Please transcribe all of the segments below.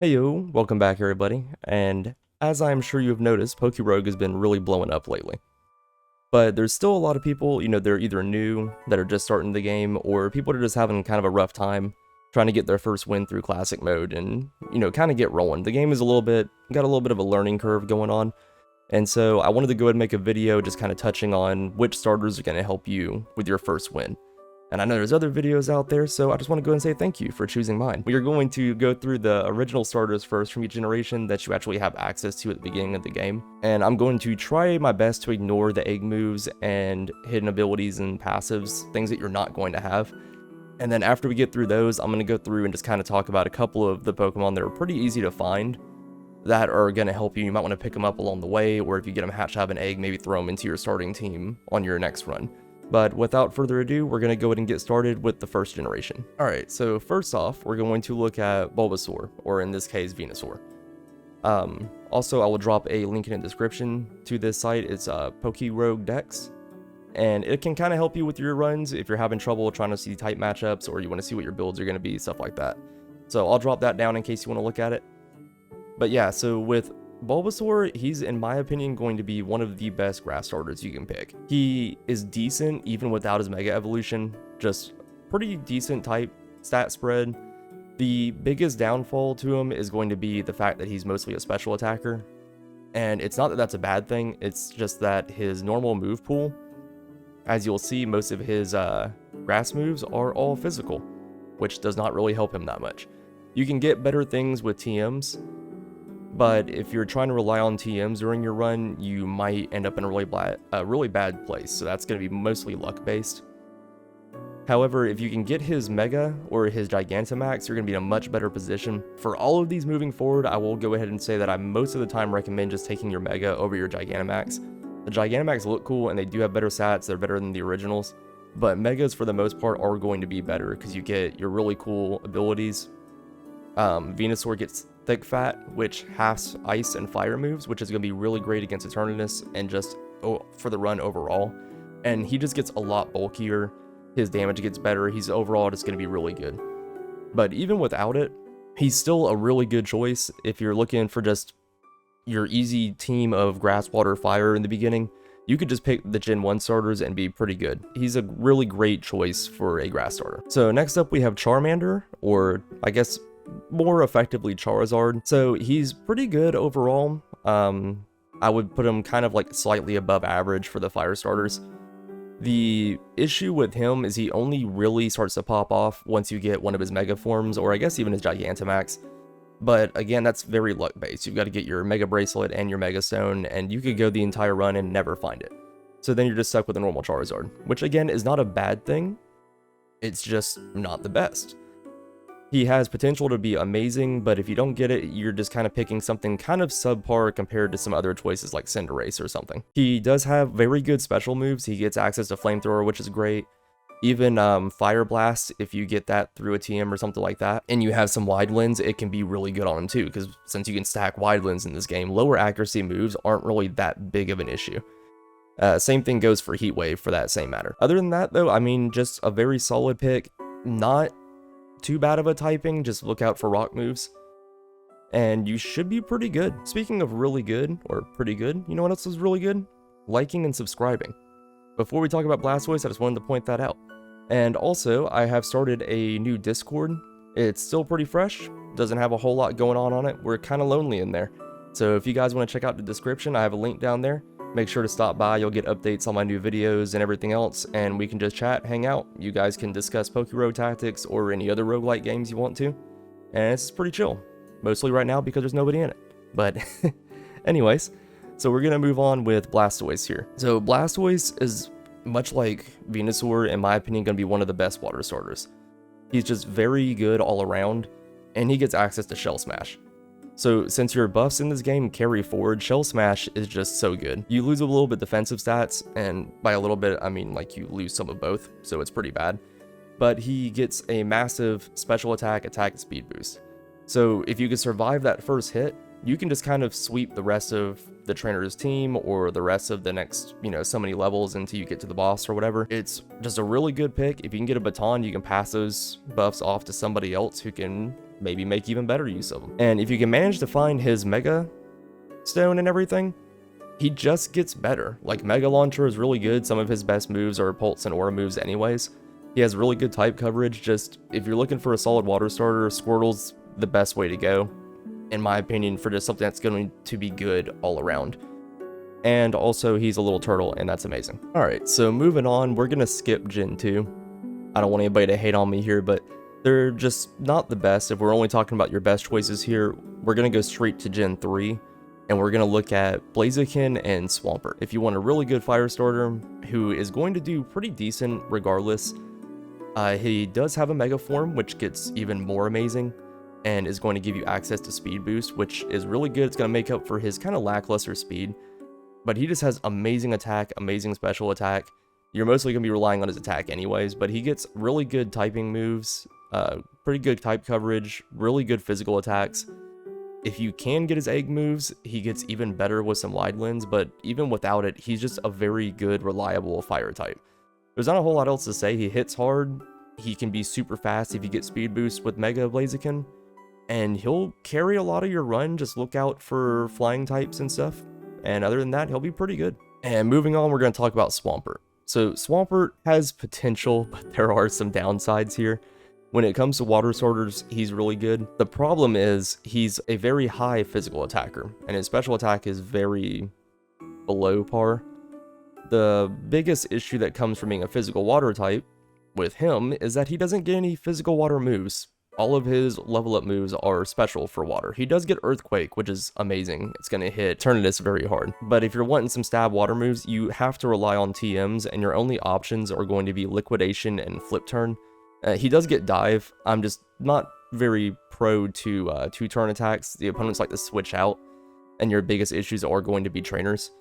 Hey yo, welcome back everybody, and as I'm sure you have noticed, PokeRogue has been really blowing up lately. But there's still a lot of people, they're either new, that are just starting the game, or people that are just having kind of a rough time trying to get their first win through classic mode and, kind of get rolling. The game is got a little bit of a learning curve going on, and so I wanted to go ahead and make a video just kind of touching on which starters are going to help you with your first win. And I know there's other videos out there, so I just want to go and say thank you for choosing mine. We are going to go through the original starters first from each generation that you actually have access to at the beginning of the game. And I'm going to try my best to ignore the egg moves and hidden abilities and passives, things that you're not going to have. And then after we get through those, I'm going to go through and just kind of talk about a couple of the Pokemon that are pretty easy to find that are going to help you. You might want to pick them up along the way, or if you get them hatched out of an egg, maybe throw them into your starting team on your next run. But without further ado, we're going to go ahead and get started with the first generation. Alright, so first off, we're going to look at Bulbasaur, or in this case, Venusaur. Also, I will drop a link in the description to this site. It's PokeRogue Dex, and it can kind of help you with your runs if you're having trouble trying to see type matchups, or you want to see what your builds are going to be, stuff like that. So I'll drop that down in case you want to look at it. But yeah, so with Bulbasaur, he's in my opinion going to be one of the best grass starters you can pick. He is decent even without his Mega Evolution, just pretty decent type stat spread. The biggest downfall to him is going to be the fact that he's mostly a special attacker. And it's not that that's a bad thing, it's just that his normal move pool, as you'll see, most of his grass moves are all physical, which does not really help him that much. You can get better things with TMs, but if you're trying to rely on TMs during your run, you might end up in a really bad place, so that's going to be mostly luck-based. However, if you can get his Mega or his Gigantamax, you're going to be in a much better position. For all of these moving forward, I will go ahead and say that I most of the time recommend just taking your Mega over your Gigantamax. The Gigantamax look cool, and they do have better stats, they're better than the originals, but Megas for the most part are going to be better, because you get your really cool abilities. Venusaur gets Thick Fat, which halves ice and fire moves, which is going to be really great against Eternatus and just for the run overall. And he just gets a lot bulkier, his damage gets better, he's overall just going to be really good. But even without it, he's still a really good choice if you're looking for just your easy team of Grass, Water, Fire in the beginning. You could just pick the Gen 1 starters and be pretty good. He's a really great choice for a grass starter. So next up we have Charmander, or I guess more effectively Charizard. So he's pretty good overall. I would put him kind of like slightly above average for the fire starters. The issue with him is he only really starts to pop off once you get one of his Mega Forms, or I guess even his Gigantamax. But again, that's very luck based. You've got to get your Mega Bracelet and your Mega Stone, and you could go the entire run and never find it. So then you're just stuck with a normal Charizard, which again is not a bad thing. It's just not the best. He has potential to be amazing, but if you don't get it, you're just kind of picking something kind of subpar compared to some other choices like Cinderace or something. He does have very good special moves. He gets access to Flamethrower, which is great. Even Fire Blast, if you get that through a TM or something like that, and you have some Wide Lens, it can be really good on him too, because since you can stack Wide Lens in this game, lower accuracy moves aren't really that big of an issue. Same thing goes for Heat Wave for that same matter. Other than that though, I mean, just a very solid pick. Not too bad of a typing, just look out for rock moves, and you should be pretty good. Speaking of really good, or pretty good, you know what else is really good? Liking and subscribing. Before we talk about Blastoise, I just wanted to point that out. And also, I have started a new Discord. It's still pretty fresh, doesn't have a whole lot going on it. We're kind of lonely in there. So if you guys want to check out the description, I have a link down there. Make sure to stop by, you'll get updates on my new videos and everything else, and we can just chat, hang out. You guys can discuss PokeRogue tactics or any other roguelite games you want to, and it's pretty chill. Mostly right now because there's nobody in it. But anyways, so we're going to move on with Blastoise here. So Blastoise is, much like Venusaur, in my opinion, going to be one of the best water starters. He's just very good all around, and he gets access to Shell Smash. So since your buffs in this game carry forward, Shell Smash is just so good. You lose a little bit defensive stats, and by a little bit, I mean like you lose some of both, so it's pretty bad. But he gets a massive special attack, and speed boost. So if you can survive that first hit, you can just kind of sweep the rest of the trainer's team or the rest of the next, so many levels until you get to the boss or whatever. It's just a really good pick. If you can get a baton, you can pass those buffs off to somebody else who can maybe make even better use of them. And if you can manage to find his Mega Stone and everything, he just gets better. Like, Mega Launcher is really good. Some of his best moves are Pulse and Aura moves anyways. He has really good type coverage. Just, if you're looking for a solid water starter, Squirtle's the best way to go, in my opinion, for just something that's going to be good all around. And also, he's a little turtle, and that's amazing. Alright, so moving on, we're gonna skip Gen 2. I don't want anybody to hate on me here, but they're just not the best. If we're only talking about your best choices here, we're gonna go straight to Gen 3. And we're going to look at Blaziken and Swampert. If you want a really good fire starter who is going to do pretty decent regardless, he does have a Mega Form, which gets even more amazing, and is going to give you access to Speed Boost, which is really good. It's going to make up for his kind of lackluster speed, but he just has amazing attack, amazing special attack. You're mostly going to be relying on his attack anyways, but he gets really good typing moves, pretty good type coverage, really good physical attacks. If you can get his egg moves, he gets even better with some wide lens, but even without it, he's just a very good, reliable fire type. There's not a whole lot else to say. He hits hard, he can be super fast if you get speed boost with Mega Blaziken, and he'll carry a lot of your run. Just look out for flying types and stuff, and other than that, he'll be pretty good. And moving on, we're going to talk about Swampert. So Swampert has potential, but there are some downsides here. When it comes to water starters, he's really good. The problem is he's a very high physical attacker, and his special attack is very below par. The biggest issue that comes from being a physical water type with him is that he doesn't get any physical water moves. All of his level up moves are special for water. He does get Earthquake, which is amazing. It's going to hit Eternatus very hard. But if you're wanting some stab water moves, you have to rely on TMs, and your only options are going to be Liquidation and Flip Turn. He does get Dive. I'm just not very pro to 2-turn attacks. The opponents like to switch out, and your biggest issues are going to be trainers.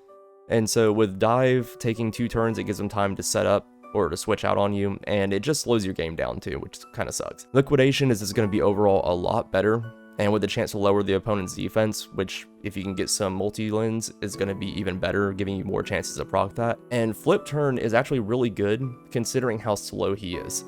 And so with Dive taking 2 turns, it gives them time to set up or to switch out on you, and it just slows your game down too, which kind of sucks. Liquidation is going to be overall a lot better, and with the chance to lower the opponent's defense, which if you can get some multi-lens is going to be even better, giving you more chances to proc that. And Flip Turn is actually really good considering how slow he is.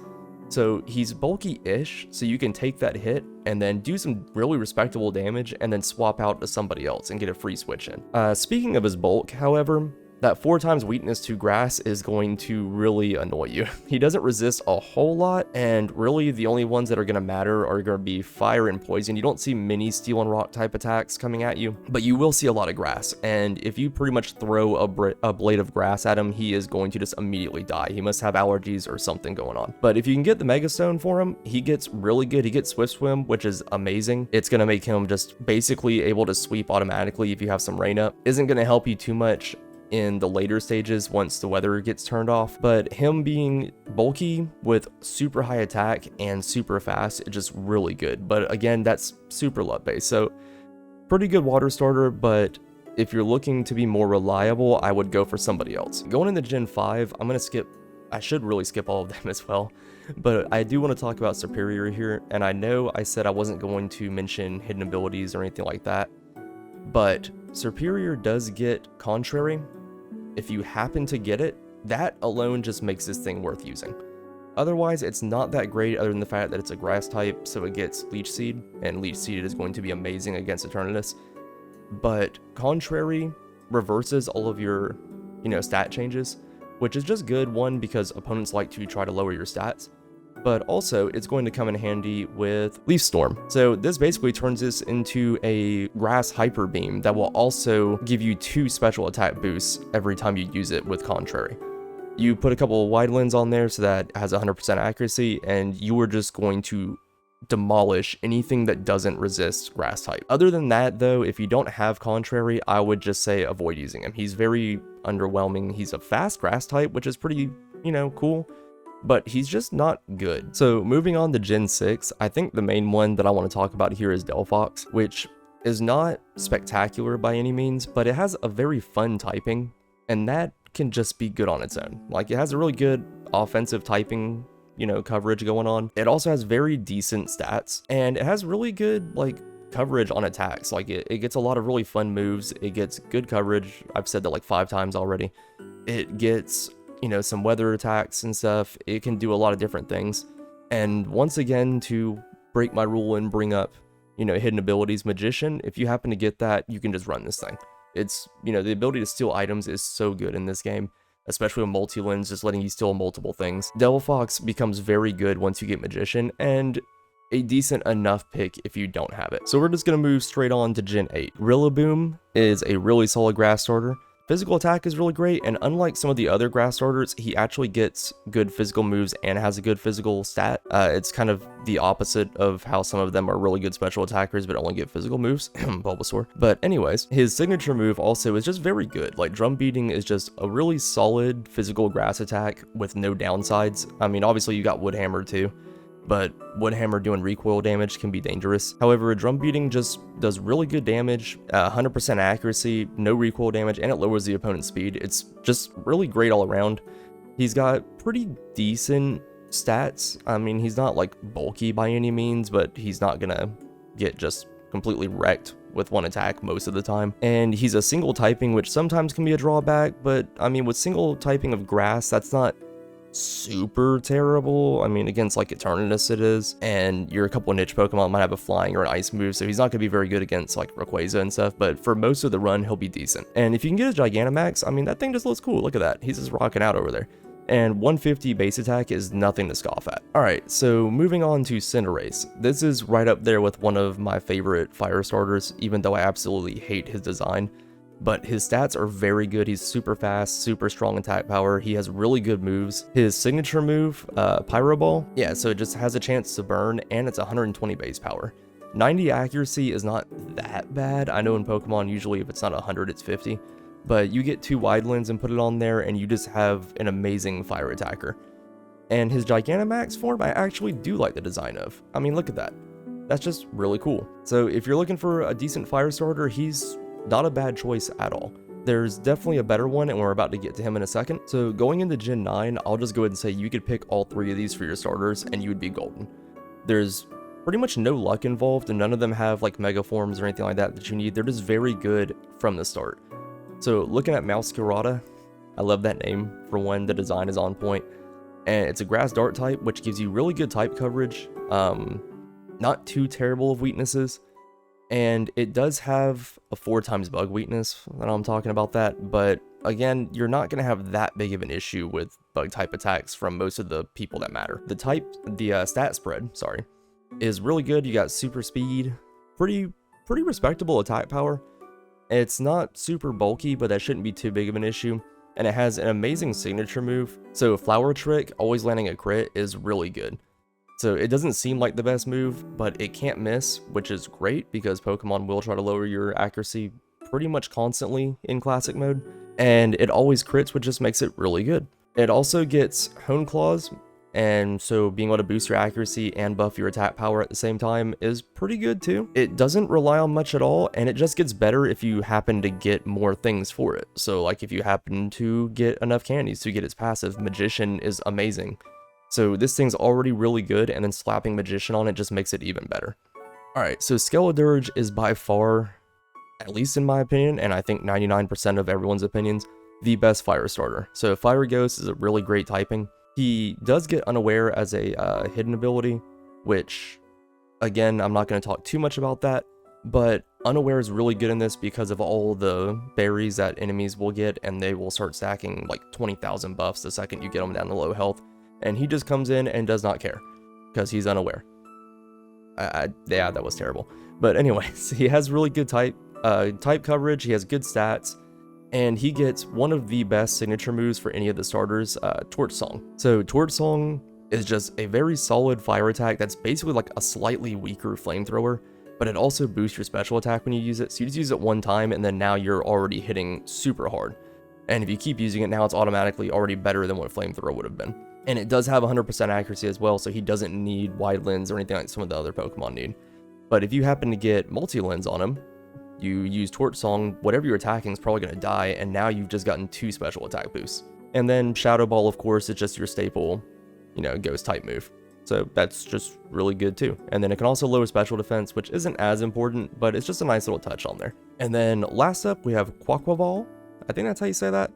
So he's bulky-ish, so you can take that hit and then do some really respectable damage and then swap out to somebody else and get a free switch in. Speaking of his bulk, however, that 4x weakness to grass is going to really annoy you. He doesn't resist a whole lot, and really the only ones that are going to matter are going to be fire and poison. You don't see many steel and rock type attacks coming at you, but you will see a lot of grass, and if you pretty much throw a blade of grass at him, he is going to just immediately die. He must have allergies or something going on. But if you can get the Mega Stone for him, he gets really good. He gets Swift Swim, which is amazing. It's going to make him just basically able to sweep automatically if you have some rain up. Isn't going to help you too much in the later stages once the weather gets turned off, but him being bulky with super high attack and super fast is just really good. But again, that's super luck based, so pretty good water starter. But if you're looking to be more reliable, I would go for somebody else. Going into Gen 5, I should really skip all of them as well, but I do want to talk about Superior here. And I know I said I wasn't going to mention hidden abilities or anything like that, but Superior does get Contrary. If you happen to get it, that alone just makes this thing worth using. Otherwise, it's not that great other than the fact that it's a grass type, so it gets Leech Seed, and Leech Seed is going to be amazing against Eternatus. But Contrary reverses all of your, stat changes, which is just good, one, because opponents like to try to lower your stats, but also it's going to come in handy with Leaf Storm. So this basically turns this into a grass hyper beam that will also give you 2 special attack boosts every time you use it with Contrary. You put a couple of wide lens on there so that it has 100% accuracy, and you are just going to demolish anything that doesn't resist grass type. Other than that though, if you don't have Contrary, I would just say avoid using him. He's very underwhelming. He's a fast grass type, which is pretty, cool, but he's just not good. So moving on to Gen 6, I think the main one that I want to talk about here is Delphox, which is not spectacular by any means, but it has a very fun typing, and that can just be good on its own. Like, it has a really good offensive typing, coverage going on. It also has very decent stats, and it has really good, coverage on attacks. Like, it gets a lot of really fun moves. It gets good coverage. I've said that like 5 times already. It gets some weather attacks and stuff. It can do a lot of different things. And once again, to break my rule and bring up, hidden abilities, Magician, if you happen to get that, you can just run this thing. It's, the ability to steal items is so good in this game, especially with multi-lens, just letting you steal multiple things. Devil Fox becomes very good once you get Magician, and a decent enough pick if you don't have it. So we're just going to move straight on to Gen 8. Rillaboom is a really solid grass starter. Physical attack is really great, and unlike some of the other grass starters, he actually gets good physical moves and has a good physical stat. It's kind of the opposite of how some of them are really good special attackers but only get physical moves. Bulbasaur. But anyways, his signature move also is just very good. Like, Drum Beating is just a really solid physical grass attack with no downsides. I mean, obviously you got Wood Hammer too, but Wood Hammer doing recoil damage can be dangerous. However, Drum Beating just does really good damage, 100% accuracy, no recoil damage, and it lowers the opponent's speed. It's just really great all around. He's got pretty decent stats. I mean, he's not like bulky by any means, but he's not gonna get just completely wrecked with one attack most of the time. And he's a single typing, which sometimes can be a drawback, but I mean, with single typing of grass, that's not super terrible. I mean, against like Eternatus it is, and a couple of niche Pokemon might have a flying or an ice move, so he's not gonna be very good against like Rayquaza and stuff, but for most of the run he'll be decent. And if you can get his Gigantamax, I mean, that thing just looks cool. Look at that, he's just rocking out over there. And 150 base attack is nothing to scoff at. Alright, so moving on to Cinderace. This is right up there with one of my favorite fire starters, even though I absolutely hate his design. But his stats are very good. He's super fast, super strong attack power. He has really good moves. His signature move, Pyro Ball, yeah, so it just has a chance to burn, and it's 120 base power. 90 accuracy is not that bad. I know in Pokemon, usually if it's not 100, it's 50. But you get 2 wide lens and put it on there, and you just have an amazing fire attacker. And his Gigantamax form, I actually do like the design of. I mean, look at that. That's just really cool. So if you're looking for a decent fire starter, he's not a bad choice at all. There's definitely a better one, and we're about to get to him in a second. So going into Gen 9, I'll just go ahead and say you could pick all 3 of these for your starters, and you would be golden. There's pretty much no luck involved, and none of them have like mega forms or anything like that you need. They're just very good from the start. So looking at Mousecurata, I love that name. For one, the design is on point, and it's a grass dart type, which gives you really good type coverage. Not too terrible of weaknesses. And it does have a 4x bug weakness, and I'm talking about that, but again, you're not going to have that big of an issue with bug type attacks from most of the people that matter. The stat spread, is really good. You got super speed, pretty respectable attack power. It's not super bulky, but that shouldn't be too big of an issue. And it has an amazing signature move. So Flower Trick, always landing a crit, is really good. So it doesn't seem like the best move, but it can't miss, which is great because Pokemon will try to lower your accuracy pretty much constantly in Classic mode. And it always crits, which just makes it really good. It also gets Hone Claws, and so being able to boost your accuracy and buff your attack power at the same time is pretty good too. It doesn't rely on much at all, and it just gets better if you happen to get more things for it. So like if you happen to get enough candies to get its passive, Magician is amazing. So this thing's already really good, and then slapping Magician on it just makes it even better. Alright, so Skeledirge is by far, at least in my opinion, and I think 99% of everyone's opinions, the best fire starter. So Fire Ghost is a really great typing. He does get Unaware as a hidden ability, which, again, I'm not going to talk too much about that, but Unaware is really good in this because of all the berries that enemies will get, and they will start stacking like 20,000 buffs the second you get them down to low health. And he just comes in and does not care because he's unaware. Yeah, that was terrible. But anyways, he has really good type coverage. He has good stats, and he gets one of the best signature moves for any of the starters, Torch Song. So Torch Song is just a very solid fire attack that's basically like a slightly weaker flamethrower, but it also boosts your special attack when you use it. So you just use it one time, and then now you're already hitting super hard. And if you keep using it now, it's automatically already better than what flamethrower would have been. And it does have 100% accuracy as well, so he doesn't need wide lens or anything like some of the other Pokemon need. But if you happen to get multi-lens on him, you use Torch Song, whatever you're attacking is probably going to die, and now you've just gotten 2 special attack boosts. And then Shadow Ball, of course, is just your staple, ghost type move. So that's just really good too. And then it can also lower special defense, which isn't as important, but it's just a nice little touch on there. And then last up, we have Quaquaval. I think that's how you say that.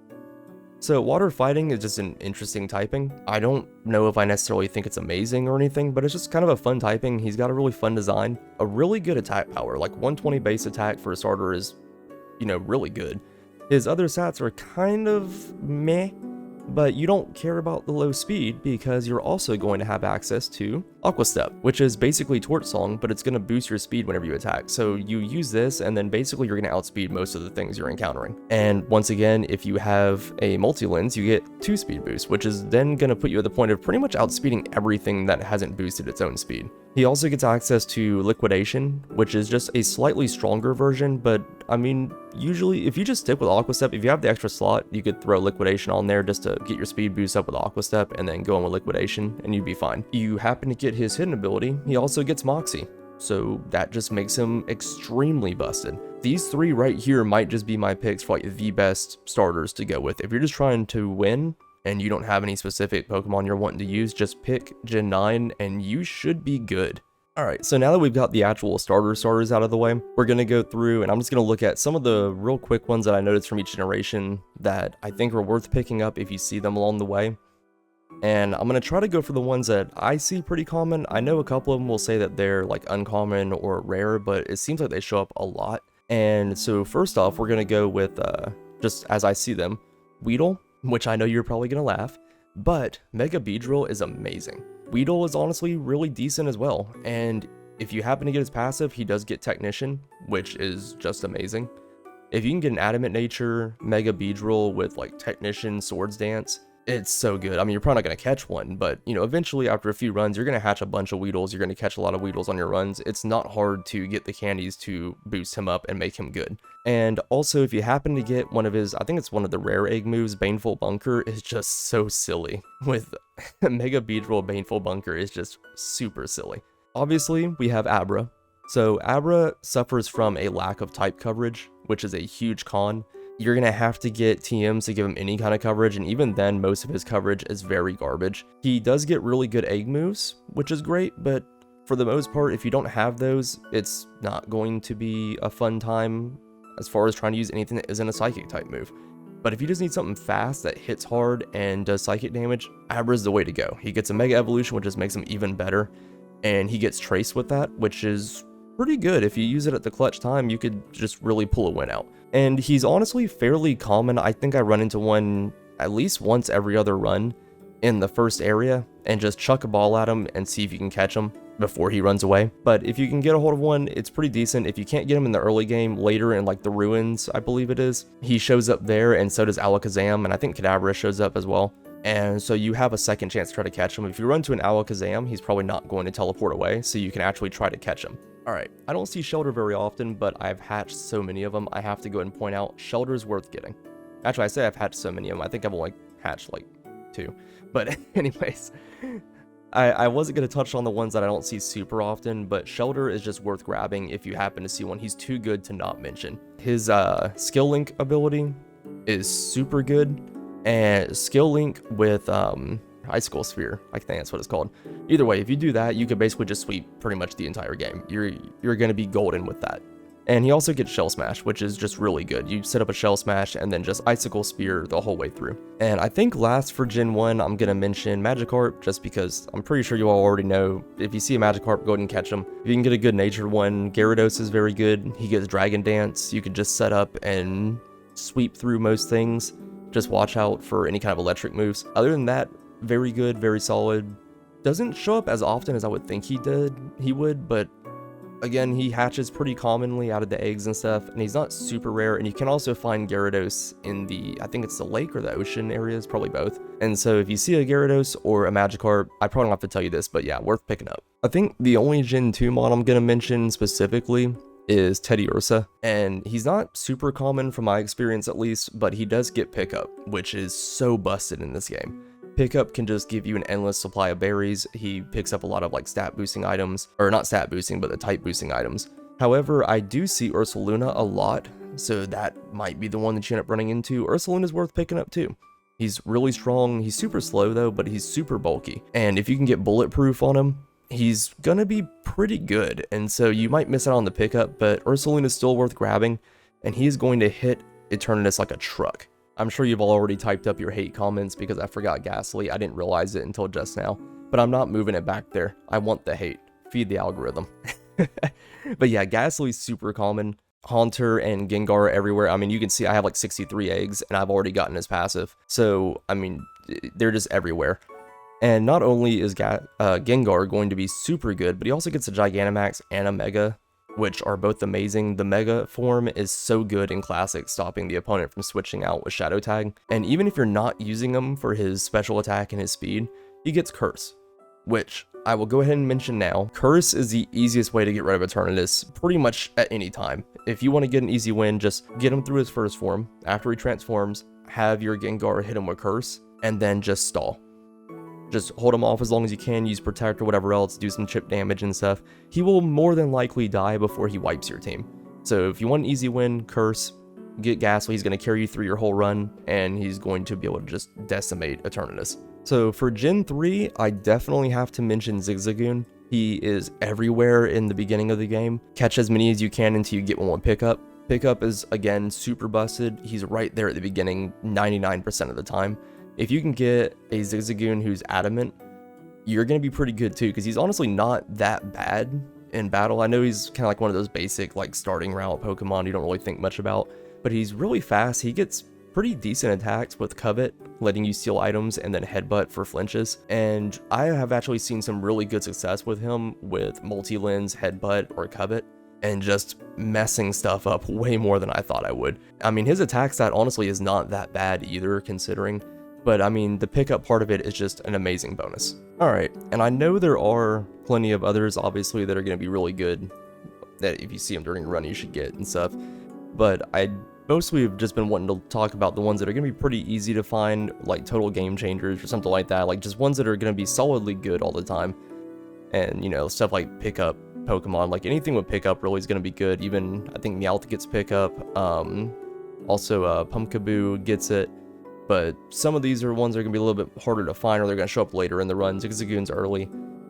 So water fighting is just an interesting typing. I don't know if I necessarily think it's amazing or anything, but it's just kind of a fun typing. He's got a really fun design, a really good attack power, like 120 base attack for a starter is, really good. His other stats are kind of meh, but you don't care about the low speed because you're also going to have access to Aqua Step, which is basically Torch Song, but it's going to boost your speed whenever you attack. So you use this, and then basically you're going to outspeed most of the things you're encountering. And once again, if you have a multi-lens, you get 2 speed boosts, which is then going to put you at the point of pretty much outspeeding everything that hasn't boosted its own speed. He also gets access to Liquidation, which is just a slightly stronger version, but I mean, usually if you just stick with Aqua Step, if you have the extra slot, you could throw Liquidation on there just to get your speed boost up with Aqua Step and then go in with Liquidation and you'd be fine. You happen to get his hidden ability, he also gets Moxie, so that just makes him extremely busted. These 3 right here might just be my picks for like the best starters to go with. If you're just trying to win, and you don't have any specific Pokemon you're wanting to use, just pick Gen 9 and you should be good. Alright, so now that we've got the actual starters out of the way, we're going to go through and I'm just going to look at some of the real quick ones that I noticed from each generation that I think are worth picking up if you see them along the way. And I'm going to try to go for the ones that I see pretty common. I know a couple of them will say that they're like uncommon or rare, but it seems like they show up a lot. And so first off, we're going to go with, just as I see them, Weedle, which I know you're probably going to laugh, but Mega Beedrill is amazing. Weedle is honestly really decent as well, and if you happen to get his passive, he does get Technician, which is just amazing. If you can get an Adamant Nature, Mega Beedrill with like Technician, Swords Dance, it's so good. I mean, you're probably not going to catch one, but eventually after a few runs, you're going to hatch a bunch of Weedles, you're going to catch a lot of Weedles on your runs. It's not hard to get the candies to boost him up and make him good. And also, if you happen to get one of his, I think it's one of the rare egg moves, Baneful Bunker is just so silly. With Mega Beedrill, Baneful Bunker is just super silly. Obviously, we have Abra. So Abra suffers from a lack of type coverage, which is a huge con. You're going to have to get TMs to give him any kind of coverage, and even then, most of his coverage is very garbage. He does get really good egg moves, which is great, but for the most part, if you don't have those, it's not going to be a fun time as far as trying to use anything that isn't a psychic type move. But if you just need something fast that hits hard and does psychic damage, Abra's the way to go. He gets a Mega Evolution, which just makes him even better, and he gets Trace with that, which is pretty good. If you use it at the clutch time, you could just really pull a win out. And he's honestly fairly common. I think I run into one at least once every other run in the first area and just chuck a ball at him and see if you can catch him before he runs away. But if you can get a hold of one, it's pretty decent. If you can't get him in the early game, later in like the Ruins, I believe it is, he shows up there, and so does Alakazam, and I think Kadabra shows up as well. And so you have a second chance to try to catch him. If you run to an Alakazam, he's probably not going to teleport away, so you can actually try to catch him. Alright, I don't see Shelter very often, but I've hatched so many of them, I have to go ahead and point out, Shelter's worth getting. Actually, I say I've hatched so many of them, I think I've only hatched like 2. But anyways, I wasn't going to touch on the ones that I don't see super often, but Shelter is just worth grabbing if you happen to see one. He's too good to not mention. His Skill Link ability is super good, and Skill Link with Icicle Sphere, I think that's what it's called. Either way, if you do that, you could basically just sweep pretty much the entire game. You're going to be golden with that. And he also gets Shell Smash, which is just really good. You set up a Shell Smash and then just Icicle Spear the whole way through. And I think last for Gen 1, I'm going to mention Magikarp, just because I'm pretty sure you all already know. If you see a Magikarp, go ahead and catch him. If you can get a good natured one, Gyarados is very good. He gets Dragon Dance. You could just set up and sweep through most things. Just watch out for any kind of electric moves. Other than that, very good, very solid. Doesn't show up as often as I would think he would, but again, he hatches pretty commonly out of the eggs and stuff, and he's not super rare, and you can also find Gyarados in the, I think it's the lake or the ocean areas, probably both. And so if you see a Gyarados or a Magikarp, I probably don't have to tell you this, but yeah, worth picking up. I think the only Gen 2 mod I'm going to mention specifically is Teddy Ursa, and he's not super common from my experience at least, but he does get Pickup, which is so busted in this game. Pickup can just give you an endless supply of berries. He picks up a lot of like stat boosting items, or not stat boosting, but the type boosting items. However, I do see Ursaluna a lot, so that might be the one that you end up running into. Ursaluna's worth picking up too. He's really strong. He's super slow though, but he's super bulky. And if you can get bulletproof on him, he's gonna be pretty good. And so you might miss out on the pickup, but Ursaluna's still worth grabbing, and he's going to hit Eternatus like a truck. I'm sure you've all already typed up your hate comments because I forgot Ghastly. I didn't realize it until just now, but I'm not moving it back there. I want the hate. Feed the algorithm. But yeah, Ghastly's super common. Haunter and Gengar are everywhere. I mean, you can see I have like 63 eggs and I've already gotten his passive. So, I mean, they're just everywhere. And not only is Gengar going to be super good, but he also gets a Gigantamax and a Mega, which are both amazing. The Mega form is so good in Classic, stopping the opponent from switching out with Shadow Tag. And even if you're not using him for his special attack and his speed, he gets Curse, which I will go ahead and mention now. Curse is the easiest way to get rid of Eternatus pretty much at any time. If you want to get an easy win, just get him through his first form. After he transforms, have your Gengar hit him with Curse, and then just stall. Just hold him off as long as you can, use Protect or whatever else, do some chip damage and stuff. He will more than likely die before he wipes your team. So if you want an easy win, Curse, get Ghastly, he's going to carry you through your whole run, and he's going to be able to just decimate Eternatus. So for Gen 3, I definitely have to mention Zigzagoon. He is everywhere in the beginning of the game. Catch as many as you can until you get one with Pickup. Pickup is, again, super busted. He's right there at the beginning 99% of the time. If you can get a Zigzagoon who's adamant, you're going to be pretty good too, because he's honestly not that bad in battle. I know he's kind of like one of those basic like starting route Pokemon you don't really think much about, but he's really fast. He gets pretty decent attacks with Covet, letting you steal items, and then Headbutt for flinches. And I have actually seen some really good success with him with Multi-Lens, Headbutt, or Covet, and just messing stuff up way more than I thought I would. I mean, his attack stat honestly is not that bad either, considering, but I mean, the pickup part of it is just an amazing bonus. Alright, and I know there are plenty of others, obviously, that are going to be really good, that if you see them during a run, you should get and stuff, but I mostly have just been wanting to talk about the ones that are going to be pretty easy to find, like total game changers or something like that, like just ones that are going to be solidly good all the time. And, you know, stuff like pickup Pokemon, like anything with pickup really is going to be good. Even, I think Meowth gets pickup, also Pumpkaboo gets it, but some of these are ones that are going to be a little bit harder to find, or they're going to show up later in the run. Zigzagoon's early,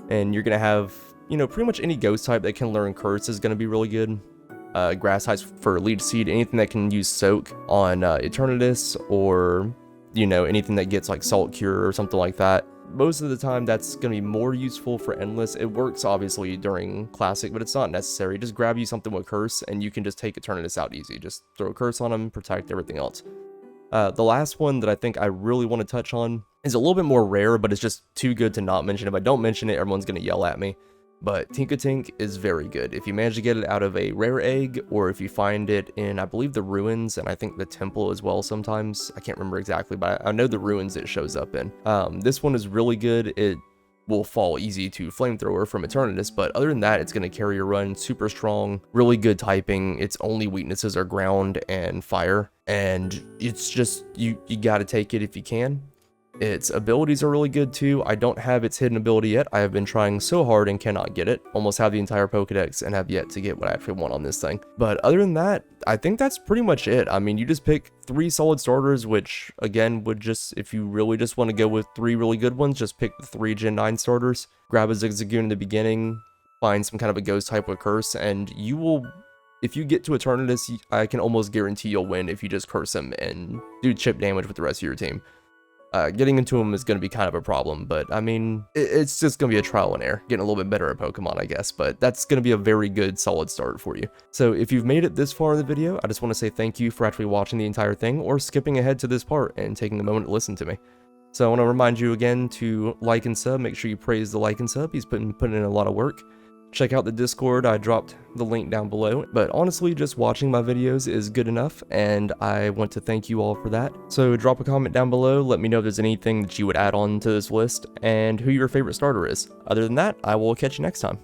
and you're going to have, you know, pretty much any ghost type that can learn Curse is going to be really good. Grass types for Leech Seed, anything that can use Soak on Eternatus, or, you know, anything that gets like Salt Cure or something like that. Most of the time that's going to be more useful for Endless. It works obviously during Classic, but it's not necessary. Just grab you something with Curse and you can just take Eternatus out easy. Just throw a Curse on him, protect everything else. The last one that I think I really want to touch on is a little bit more rare, but it's just too good to not mention. If I don't mention it, everyone's going to yell at me. But Tinkatink is very good. If you manage to get it out of a rare egg, or if you find it in, I believe, the ruins, and I think the temple as well sometimes. I can't remember exactly, but I know the ruins it shows up in. This one is really good. It will fall easy to Flamethrower from Eternatus, but other than that, it's going to carry your run super strong, really good typing. Its only weaknesses are ground and fire, and it's just, you got to take it if you can. Its abilities are really good too. I don't have its hidden ability yet. I have been trying so hard and cannot get it. Almost have the entire Pokedex and have yet to get what I actually want on this thing. But other than that, I think that's pretty much it. I mean, you just pick 3 solid starters, which again would just, if you really just want to go with 3 really good ones, just pick the 3 Gen 9 starters. Grab a Zigzagoon in the beginning, find some kind of a ghost type with Curse, and you will, if you get to Eternatus, I can almost guarantee you'll win if you just Curse him and do chip damage with the rest of your team. Getting into him is going to be kind of a problem, but I mean, it's just going to be a trial and error, getting a little bit better at Pokemon, I guess, but that's going to be a very good, solid start for you. So if you've made it this far in the video, I just want to say thank you for actually watching the entire thing, or skipping ahead to this part and taking a moment to listen to me. So I want to remind you again to like and sub. Make sure you praise the like and sub. He's putting in a lot of work. Check out the Discord, I dropped the link down below, but honestly, just watching my videos is good enough, and I want to thank you all for that. So drop a comment down below, let me know if there's anything that you would add on to this list, and who your favorite starter is. Other than that, I will catch you next time.